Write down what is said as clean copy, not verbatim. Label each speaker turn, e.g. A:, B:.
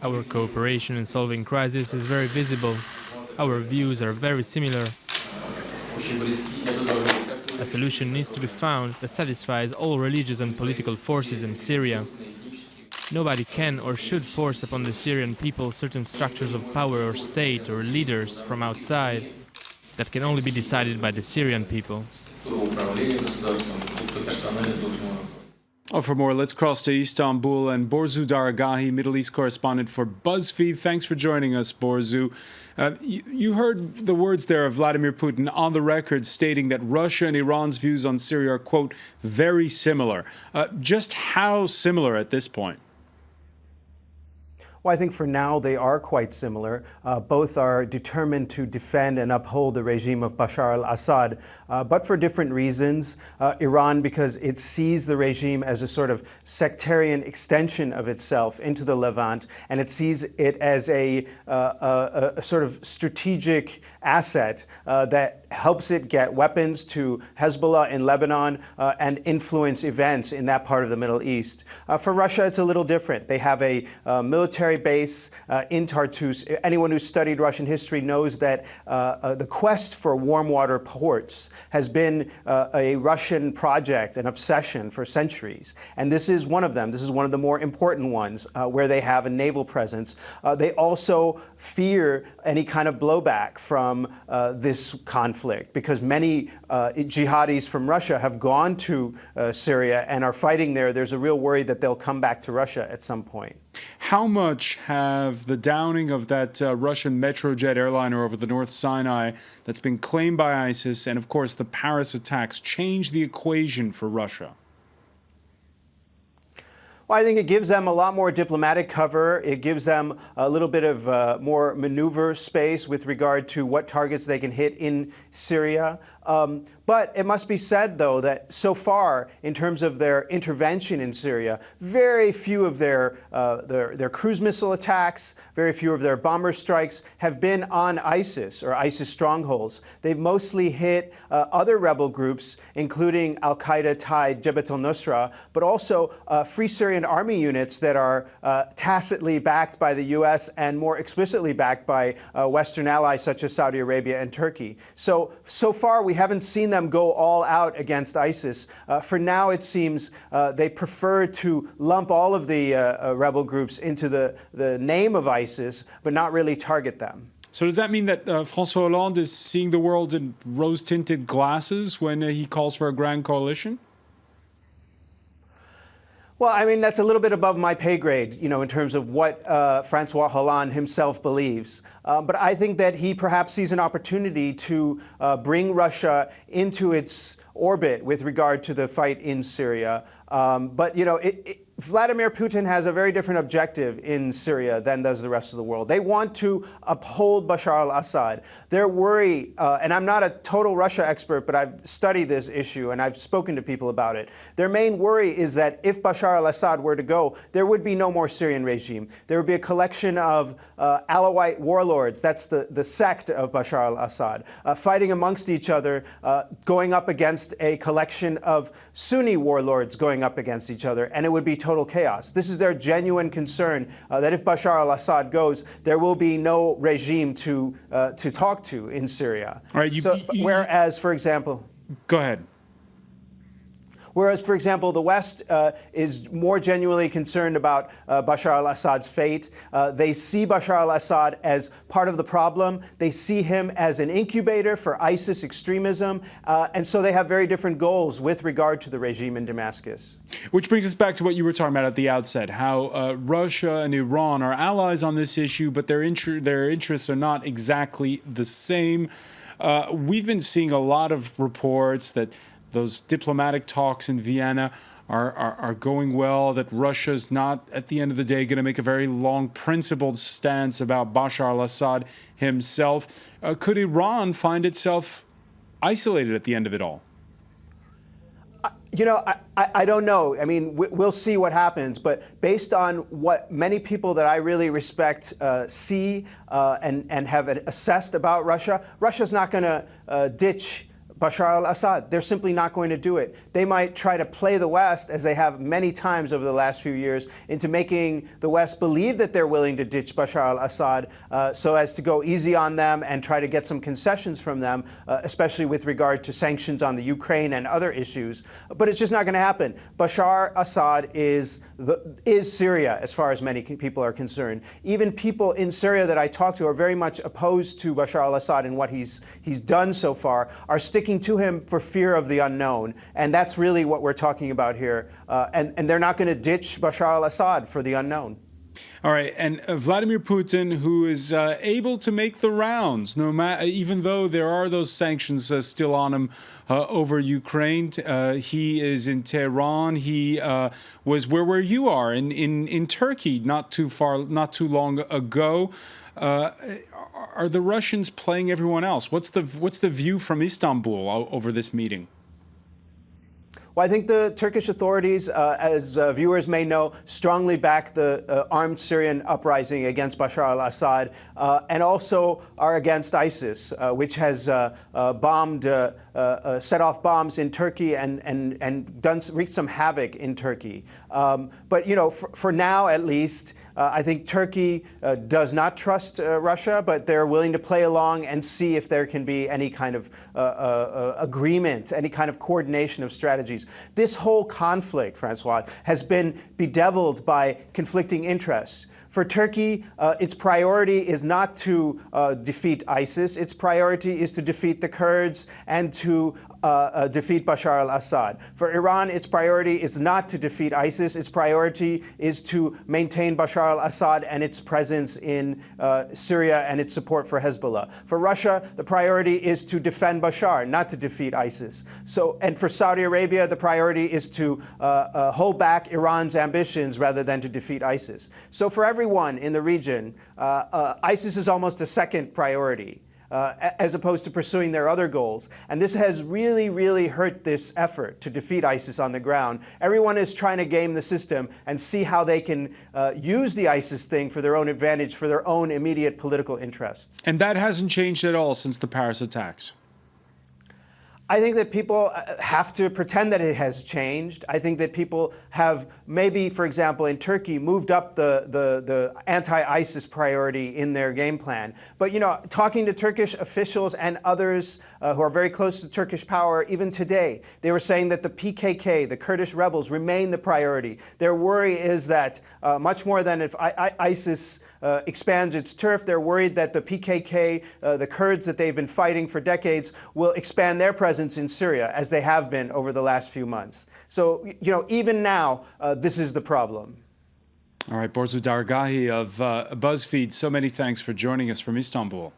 A: Our cooperation in solving crises is very visible. Our views are very similar. A solution needs to be found that satisfies all religious and political forces in Syria. Nobody can or should force upon the Syrian people certain structures of power or state or leaders from outside. That can only be decided by the Syrian people.
B: Oh, for more, let's cross to Istanbul and Borzou Daragahi, Middle East correspondent for Buzzfeed. Thanks for joining us, Borzou. You heard the words there of Vladimir Putin on the record stating that Russia and Iran's views on Syria are, quote, very similar. Just how similar at this point?
C: Well, I think for now they are quite similar. Both are determined to defend and uphold the regime of Bashar al-Assad, but for different reasons. Iran, because it sees the regime as a sort of sectarian extension of itself into the Levant, and it sees it as a sort of strategic asset that helps it get weapons to Hezbollah in Lebanon and influence events in that part of the Middle East. For Russia, it's a little different. They have a military base in Tartus. Anyone who's studied Russian history knows that the quest for warm water ports has been a Russian project, an obsession for centuries. And this is one of them. This is one of the more important ones where they have a naval presence. They also fear any kind of blowback from this conflict because many jihadis from Russia have gone to Syria and are fighting there. There's a real worry that they'll come back to Russia at some point.
B: How much have the downing of that Russian Metrojet airliner over the North Sinai that's been claimed by ISIS and, of course, the Paris attacks changed the equation for Russia?
C: Well, I think it gives them a lot more diplomatic cover. It gives them a little bit of more maneuver space with regard to what targets they can hit in Syria. But it must be said, though, that so far, in terms of their intervention in Syria, very few of their cruise missile attacks, very few of their bomber strikes have been on ISIS or ISIS strongholds. They've mostly hit other rebel groups, including al-Qaeda-tied Jabhat al-Nusra, but also Free Syrian Army units that are tacitly backed by the U.S. and more explicitly backed by Western allies such as Saudi Arabia and Turkey. So far, we haven't seen them go all out against ISIS. For now, it seems they prefer to lump all of the rebel groups into the name of ISIS, but not really target them.
B: So does that mean that François Hollande is seeing the world in rose-tinted glasses when he calls for a grand coalition?
C: Well, I mean, that's a little bit above my pay grade, you know, in terms of what François Hollande himself believes. But I think that he perhaps sees an opportunity to bring Russia into its orbit with regard to the fight in Syria. But, you know, Vladimir Putin has a very different objective in Syria than does the rest of the world. They want to uphold Bashar al-Assad. Their worry, and I'm not a total Russia expert, but I've studied this issue and I've spoken to people about it. Their main worry is that if Bashar al-Assad were to go, there would be no more Syrian regime. There would be a collection of Alawite warlords, that's the sect of Bashar al-Assad, fighting amongst each other, going up against a collection of Sunni warlords going up against each other, and it would be total chaos. This is their genuine concern that if Bashar al-Assad goes, there will be no regime to talk to in Syria.
B: All right,
C: whereas, for example...
B: Go ahead.
C: Whereas, for example, the West is more genuinely concerned about Bashar al-Assad's fate. They see Bashar al-Assad as part of the problem. They see him as an incubator for ISIS extremism. And so they have very different goals with regard to the regime in Damascus.
B: Which brings us back to what you were talking about at the outset, how Russia and Iran are allies on this issue, but their interests are not exactly the same. We've been seeing a lot of reports that those diplomatic talks in Vienna are going well, that Russia's not, at the end of the day, going to make a very long, principled stance about Bashar al-Assad himself. Could Iran find itself isolated at the end of it all?
C: You know, I don't know. I mean, we'll see what happens. But based on what many people that I really respect see and have assessed about Russia, Russia's not going to ditch Bashar al-Assad. They're simply not going to do it. They might try to play the West, as they have many times over the last few years, into making the West believe that they're willing to ditch Bashar al-Assad so as to go easy on them and try to get some concessions from them, especially with regard to sanctions on the Ukraine and other issues. But it's just not going to happen. Bashar Assad is Syria, as far as many people are concerned. Even people in Syria that I talk to are very much opposed to Bashar al-Assad and what he's done so far, are sticking to him for fear of the unknown. And that's really what we're talking about here. And they're not going to ditch Bashar al-Assad for the unknown.
B: All right, and Vladimir Putin, who is able to make the rounds, even though there are those sanctions still on him over Ukraine. He is in Tehran. He was where you are in Turkey not too long ago. Are the Russians playing everyone else? What's the view from Istanbul over this meeting?
C: Well, I think the Turkish authorities, as viewers may know, strongly back the armed Syrian uprising against Bashar al-Assad and also are against ISIS, which has set off bombs in Turkey and wreaked some havoc in Turkey. But, you know, for now at least, I think Turkey does not trust Russia, but they're willing to play along and see if there can be any kind of agreement, any kind of coordination of strategies. This whole conflict, François, has been bedeviled by conflicting interests. For Turkey, its priority is not to defeat ISIS. Its priority is to defeat the Kurds and to defeat Bashar al-Assad. For Iran, its priority is not to defeat ISIS. Its priority is to maintain Bashar al-Assad and its presence in Syria and its support for Hezbollah. For Russia, the priority is to defend Bashar, not to defeat ISIS. And for Saudi Arabia, the priority is to hold back Iran's ambitions rather than to defeat ISIS. So for everyone in the region, ISIS is almost a second priority. As opposed to pursuing their other goals. And this has really, really hurt this effort to defeat ISIS on the ground. Everyone is trying to game the system and see how they can use the ISIS thing for their own advantage, for their own immediate political interests.
B: And that hasn't changed at all since the Paris attacks.
C: I think that people have to pretend that it has changed. I think that people have maybe, for example, in Turkey, moved up the anti-ISIS priority in their game plan. But, you know, talking to Turkish officials and others who are very close to Turkish power, even today, they were saying that the PKK, the Kurdish rebels, remain the priority. Their worry is that much more than if ISIS expands its turf, they're worried that the PKK, the Kurds that they've been fighting for decades, will expand their presence in Syria, as they have been over the last few months. So, you know, even now, this is the problem.
B: All right, Borzou Daragahi of Buzzfeed, so many thanks for joining us from Istanbul.